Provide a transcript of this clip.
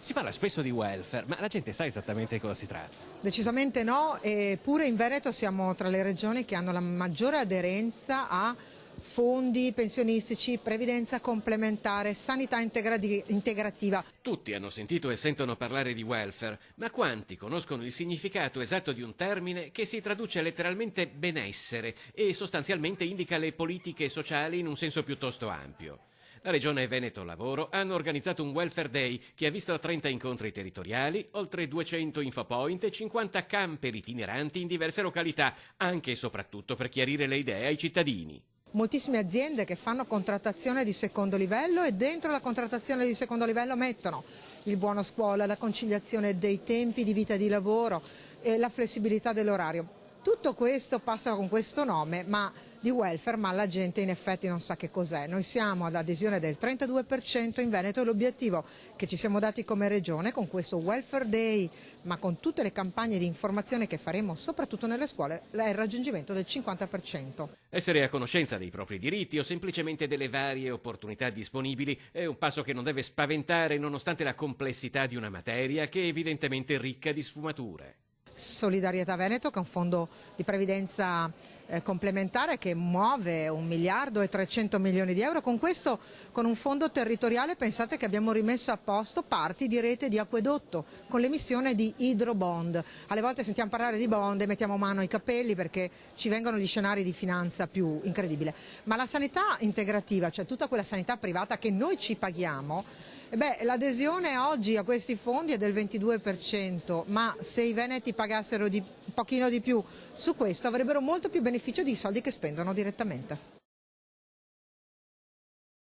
Si parla spesso di welfare, ma la gente sa esattamente di cosa si tratta? Decisamente no, eppure in Veneto siamo tra le regioni che hanno la maggiore aderenza a fondi pensionistici, previdenza complementare, sanità integrativa. Tutti hanno sentito e sentono parlare di welfare, ma quanti conoscono il significato esatto di un termine che si traduce letteralmente benessere e sostanzialmente indica le politiche sociali in un senso piuttosto ampio? La Regione Veneto Lavoro hanno organizzato un Welfare Day che ha visto 30 incontri territoriali, oltre 200 infopoint e 50 camper itineranti in diverse località, anche e soprattutto per chiarire le idee ai cittadini. Moltissime aziende che fanno contrattazione di secondo livello e dentro la contrattazione di secondo livello mettono il buono scuola, la conciliazione dei tempi di vita e di lavoro e la flessibilità dell'orario. Tutto questo passa con questo nome di welfare, ma la gente in effetti non sa che cos'è. Noi siamo all'adesione del 32% in Veneto e l'obiettivo che ci siamo dati come regione con questo Welfare Day, ma con tutte le campagne di informazione che faremo soprattutto nelle scuole, è il raggiungimento del 50%. Essere a conoscenza dei propri diritti o semplicemente delle varie opportunità disponibili è un passo che non deve spaventare nonostante la complessità di una materia che è evidentemente ricca di sfumature. Solidarietà Veneto, che è un fondo di previdenza complementare che muove 1.300 milioni di euro. Con questo, con un fondo territoriale, pensate che abbiamo rimesso a posto parti di rete di acquedotto con l'emissione di idrobond. Alle volte sentiamo parlare di bond e mettiamo mano ai capelli perché ci vengono gli scenari di finanza più incredibili. Ma la sanità integrativa, cioè tutta quella sanità privata che noi ci paghiamo, l'adesione oggi a questi fondi è del 22%, ma se i veneti pagassero un pochino di più su questo avrebbero molto più beneficio di soldi che spendono direttamente.